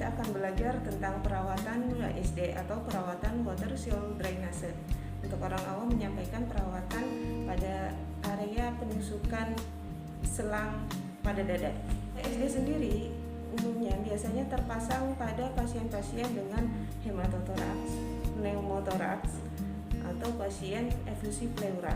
kita akan belajar tentang perawatan WSD atau perawatan water seal drainase. Untuk orang awam menyampaikan perawatan pada area penusukan selang pada dada. WSD sendiri umumnya biasanya terpasang pada pasien-pasien dengan hematotoraks, pneumotoraks, atau pasien effusi pleura.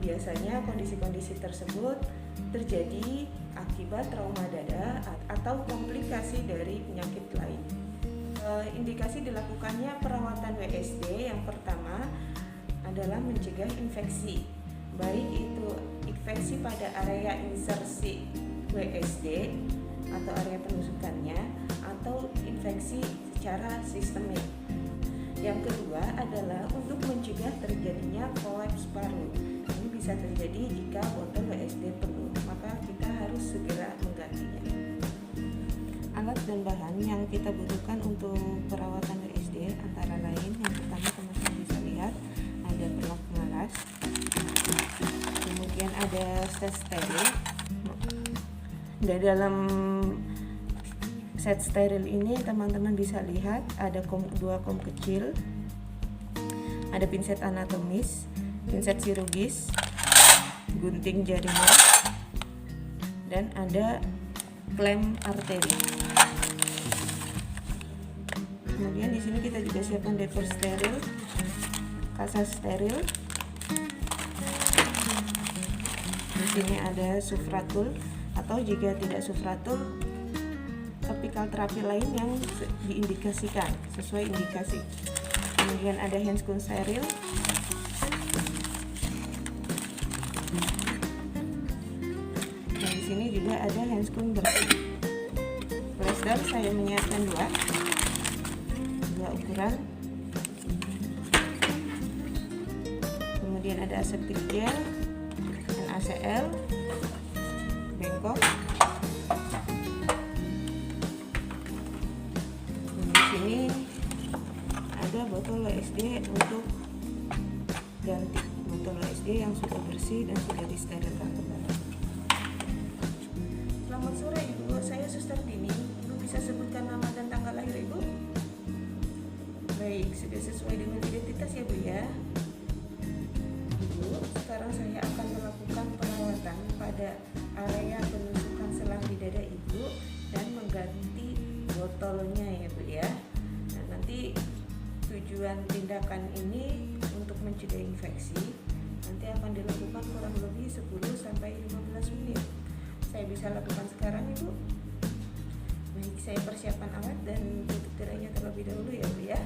Biasanya kondisi-kondisi tersebut terjadi akibat trauma dada atau komplikasi dari penyakit lain. Indikasi dilakukannya perawatan WSD yang pertama adalah mencegah infeksi, baik itu infeksi pada area insersi WSD atau area penusukannya atau infeksi secara sistemik. Yang kedua adalah untuk mencegah terjadinya kolaps paru. Ini bisa terjadi jika botol WSD penuh, maka kita harus segera menggantinya. Alat dan bahan yang kita butuhkan untuk perawatan WSD antara lain yang pertama teman-teman bisa lihat ada pelak pengalas, kemudian ada set steril. Dan dalam set steril ini teman-teman bisa lihat ada dua kom kecil, ada pinset anatomis, pinset chirurgis, gunting jaringan, dan ada klem arteri. Kemudian di sini kita juga siapkan diaper steril, kasa steril. Di sini ada sufratul atau jika tidak sufratul, topikal terapi lain yang diindikasikan sesuai indikasi. Kemudian ada handscoon steril. Dan di sini juga ada handscoon bersih. Plester saya menyiapkan dua ukuran. Kemudian ada aseptic gel, NaCl, bengkok. Di sini ada botol WSD untuk ganti botol WSD yang sudah bersih dan sudah disterilkan kembali. Selamat sore Ibu, saya Suster Dini. Ibu bisa sebutkan nama dan tanggal lahir Ibu? Baik, sudah sesuai dengan identitas ya Bu ya. Ibu, sekarang saya akan melakukan perawatan pada area penusukan selang di dada Ibu dan mengganti botolnya ya Bu ya. Nah, nanti tujuan tindakan ini untuk mencegah infeksi. Nanti akan dilakukan kurang lebih 10 sampai 15 menit. Saya bisa lakukan sekarang Ibu. Baik, saya persiapkan alat dan tutup tirainya terlebih dahulu ya Bu ya.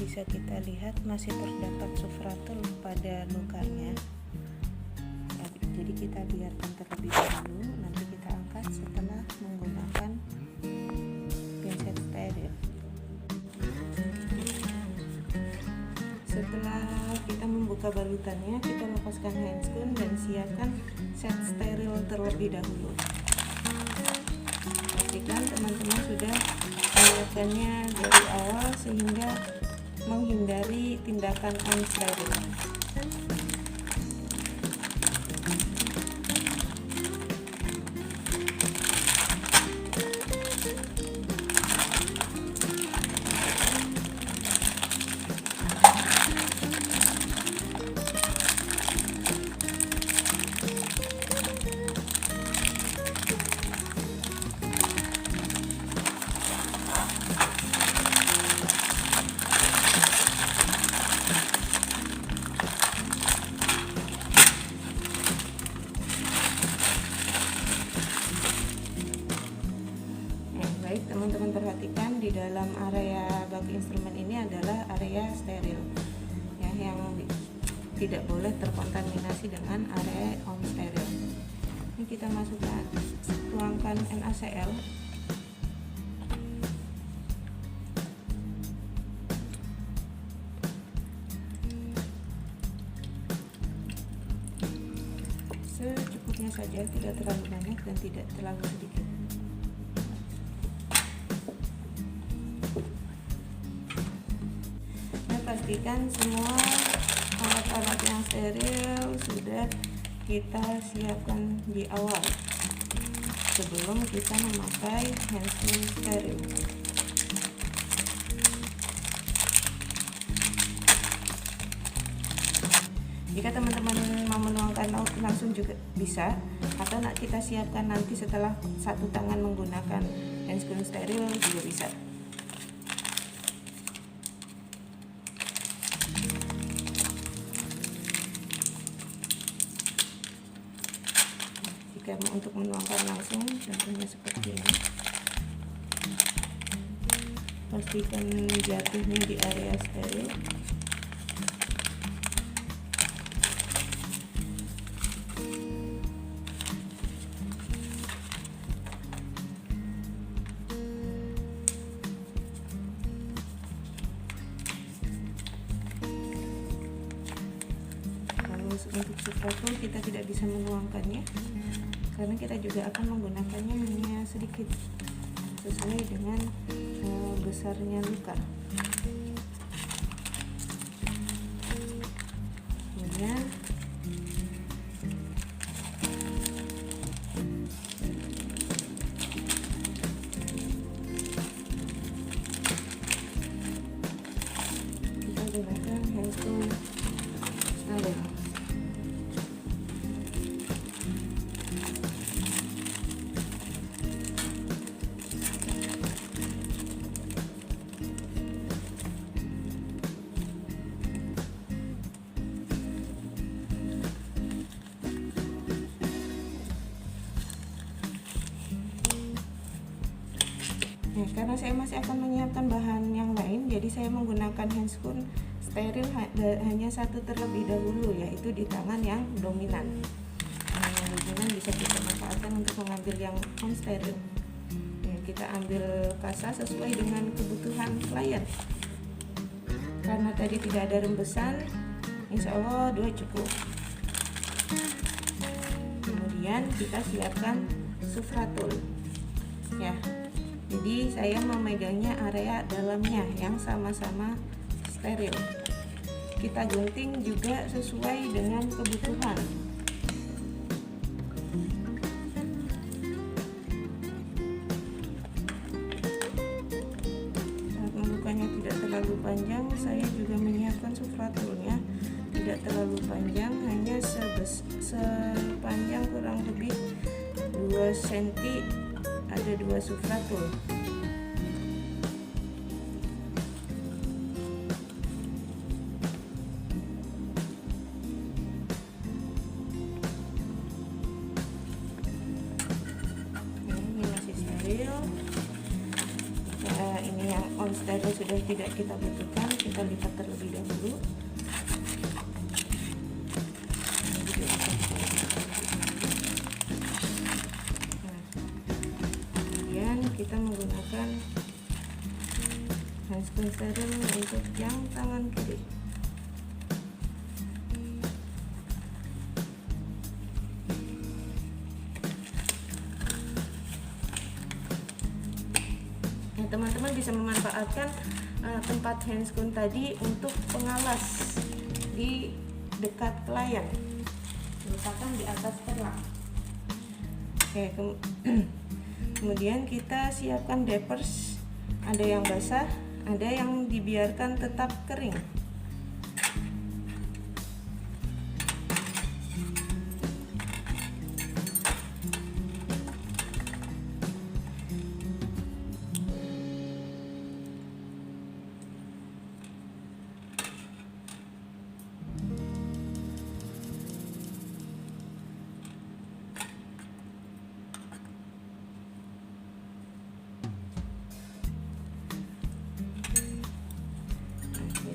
bisa kita lihat masih terdapat sufratul pada lukarnya. Jadi kita biarkan terlebih dahulu, nanti kita angkat setelah menggunakan pinset steril. Setelah kita membuka balutannya, kita lepaskan handscoon dan siapkan set steril terlebih dahulu. Pastikan teman-teman sudah menyiapkannya dari awal sehingga menghindari tindakan unsteril. Baik, teman-teman perhatikan di dalam area bak instrumen ini adalah area steril ya, yang tidak boleh terkontaminasi dengan area unsteril. Ini kita masukkan, tuangkan NaCl. Secukupnya saja, tidak terlalu banyak dan tidak terlalu sedikit. Pastikan semua alat-alat yang steril sudah kita siapkan di awal sebelum kita memakai handscoon steril. Jika teman-teman mau menuangkan laut langsung juga bisa, atau kita siapkan nanti setelah satu tangan menggunakan handscoon steril juga bisa. Untuk menuangkan langsung contohnya seperti ini, pastikan jatuhnya di area steril. Lalu untuk sufratul kita tidak bisa menuangkannya karena kita juga akan menggunakannya hanya sedikit sesuai dengan besarnya luka. Kemudian kita gunakan handscoon steril. Karena saya masih akan menyiapkan bahan yang lain, jadi saya menggunakan handscoon steril hanya satu terlebih dahulu, yaitu di tangan yang dominan. Yang dominan bisa kita manfaatkan untuk mengambil yang unsteril. Kita ambil kasa sesuai dengan kebutuhan klien. Karena tadi tidak ada rembesan, insya Allah 2 cukup. Kemudian kita siapkan sufratul ya. Jadi saya memegangnya area dalamnya yang sama-sama steril. Kita gunting juga sesuai dengan kebutuhan. Saat membukanya tidak terlalu panjang, saya juga menyiapkan sufratulnya tidak terlalu panjang, hanya sepanjang kurang lebih 2 cm. Ada 2 sufratul. Ini masih steril. Ini yang on stereo sudah tidak kita butuhkan, kita lipat terlebih dahulu. Kemudian kita menggunakan handscreen stereo untuk yang tangan kiri. Teman-teman bisa memanfaatkan tempat handscreen tadi untuk pengalas di dekat layar, letakkan di atas perlak. Oke, kemudian kita siapkan diapers, ada yang basah, ada yang dibiarkan tetap kering.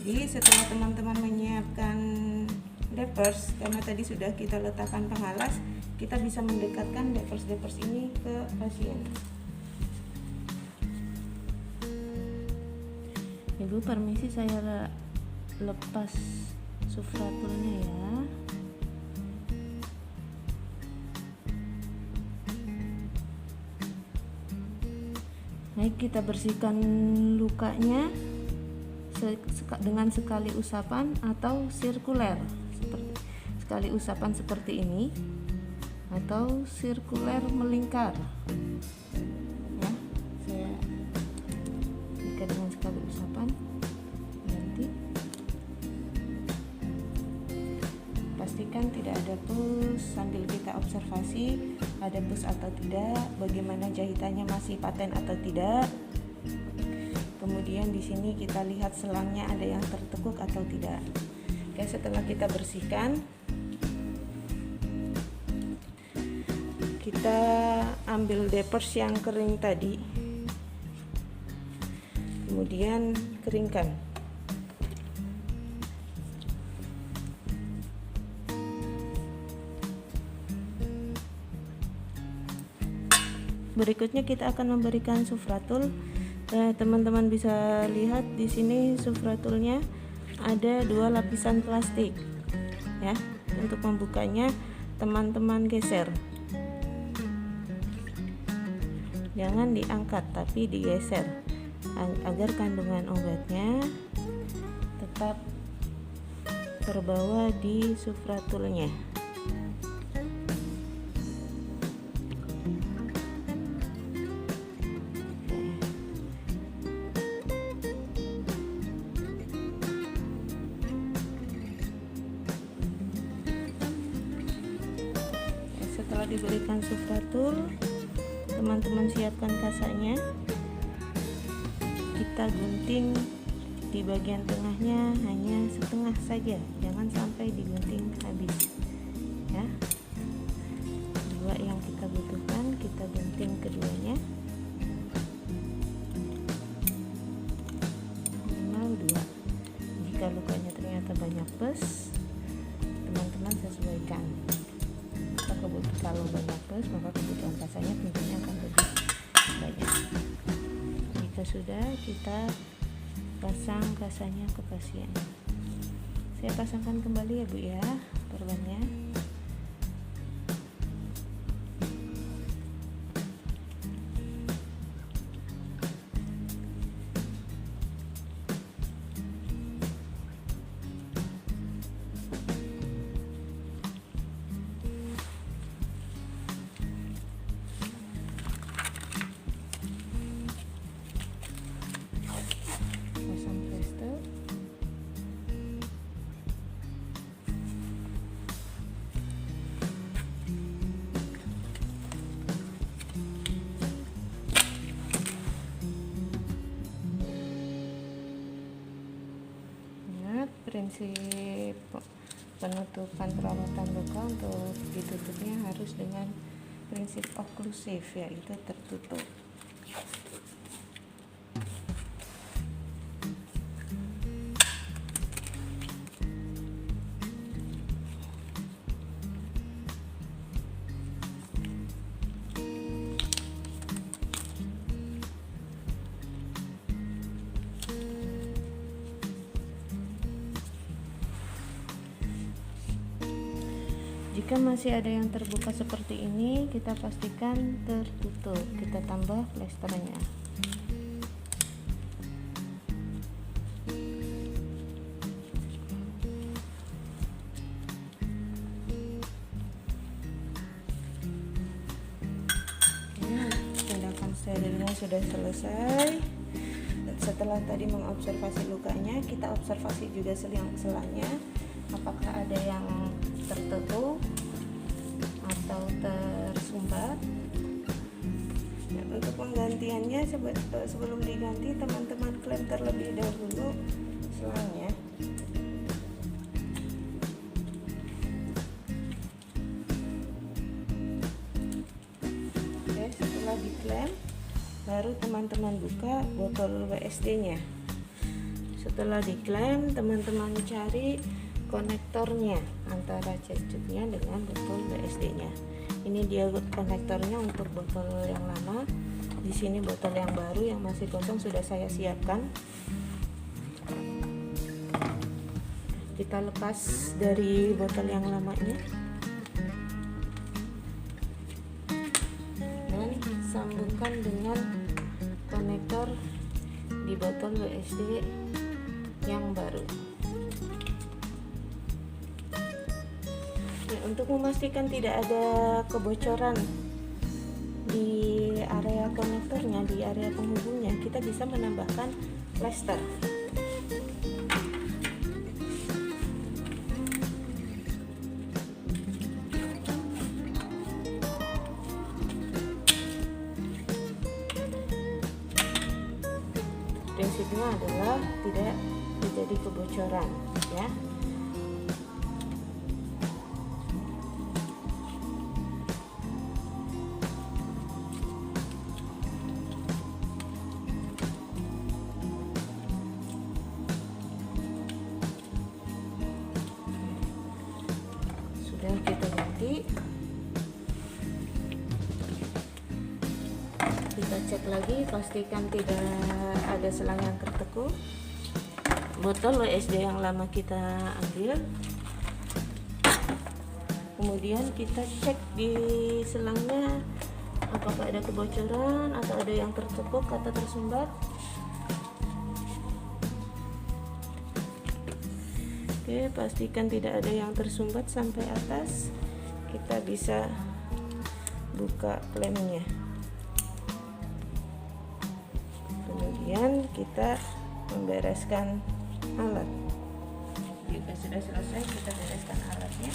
Jadi setelah teman-teman menyiapkan diapers, karena tadi sudah kita letakkan pengalas, kita bisa mendekatkan diapers ini ke pasien. Ibu permisi, saya lepas sufraturnya ya. Baik, kita bersihkan lukanya dengan sekali usapan atau sirkuler, sekali usapan seperti ini atau sirkuler melingkar ya. Saya jika dengan sekali usapan, nanti pastikan tidak ada pus, sambil kita observasi ada pus atau tidak, bagaimana jahitannya masih paten atau tidak. Kemudian di sini kita lihat selangnya ada yang tertekuk atau tidak. Oke, setelah kita bersihkan, kita ambil diapers yang kering tadi, kemudian keringkan. Berikutnya kita akan memberikan sufratul. Teman-teman bisa lihat di sini sufratulnya ada 2 lapisan plastik ya. Untuk membukanya teman-teman geser, jangan diangkat tapi digeser agar kandungan obatnya tetap terbawa di sufratulnya. Setelah diberikan sufratul, teman-teman siapkan kasanya. Kita gunting di bagian tengahnya hanya setengah saja, jangan sampai digunting habis ya. 2 yang kita butuhkan, kita gunting keduanya, minimal 2. Jika lukanya ternyata banyak pus, teman-teman sesuaikan. Kalau banyak pus, maka kebutuhan kasanya tentunya akan lebih banyak. Jika sudah, kita pasang kasanya ke pasien. Saya pasangkan kembali ya Bu ya, perbannya. Prinsip penutupan perawatan luka untuk ditutupnya harus dengan prinsip oklusif, yaitu tertutup. Jika masih ada yang terbuka seperti ini, kita pastikan tertutup. Kita tambah plesternya. Tindakan sterilnya sudah selesai. Setelah tadi mengobservasi lukanya, kita observasi juga selanya, apakah ada yang tertutup atau tersumbat. Untuk penggantiannya, sebelum diganti, teman-teman klem terlebih dahulu selangnya. Oke, setelah diklem, baru teman-teman buka botol WSD-nya. Setelah diklem, teman-teman cari konektornya antara cecuknya dengan botol WSD-nya. Ini dia konektornya untuk botol yang lama. Di sini botol yang baru yang masih kosong sudah saya siapkan. Kita lepas dari botol yang lamanya dan sambungkan dengan konektor di botol WSD yang baru. Untuk memastikan tidak ada kebocoran di area konektornya, di area penghubungnya, kita bisa menambahkan plester. Prinsipnya adalah tidak terjadi kebocoran, ya. Kita ganti, kita cek lagi, pastikan tidak ada selang yang tertekuk. Botol WSD yang lama kita ambil, kemudian kita cek di selangnya apakah ada kebocoran atau ada yang tertekuk atau tersumbat. Oke, pastikan tidak ada yang tersumbat sampai atas. Kita bisa buka klemnya. Kemudian kita membereskan alat. Jika sudah selesai, kita bereskan alatnya.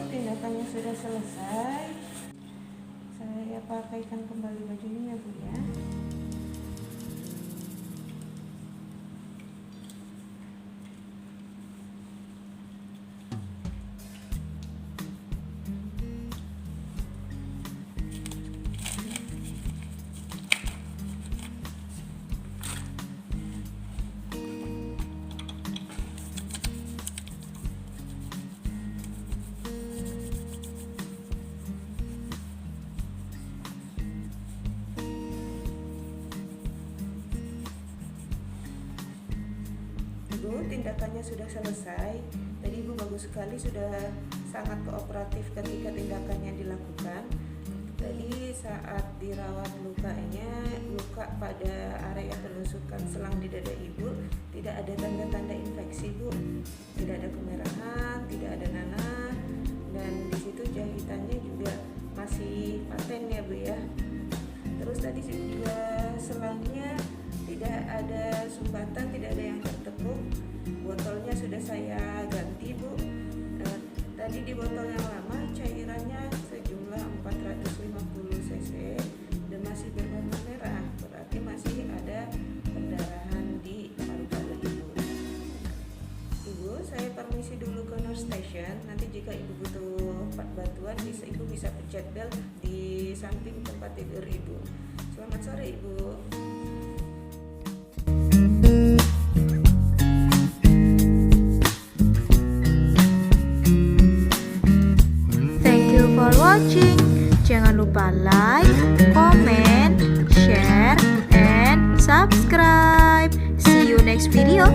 Tindakannya sudah selesai. Saya pakaikan kembali bajunya, Bu, ya. Tindakannya sudah selesai. Tadi Ibu bagus sekali, sudah sangat kooperatif ketika tindakannya dilakukan. Tadi saat dirawat lukanya, luka pada area penusukan selang di dada Ibu, tidak ada tanda-tanda infeksi, Bu. Tidak ada kemerahan, tidak ada nanah, dan di situ jahitannya juga masih paten, ya, Bu, ya. Terus tadi juga selangnya tidak ada sumbatan, tidak ada yang tertekuk. Botolnya sudah saya ganti, Bu. Tadi di botol yang lama cairannya sejumlah 450 cc dan masih berwarna merah, berarti masih ada pendarahan di paru-paru Ibu. Ibu, saya permisi dulu ke nurse station. Nanti jika Ibu butuh bantuan, Ibu bisa pencet bel di samping tempat tidur Ibu. Selamat sore, Ibu. Watching. Jangan lupa like, comment, share subscribe. See you next video.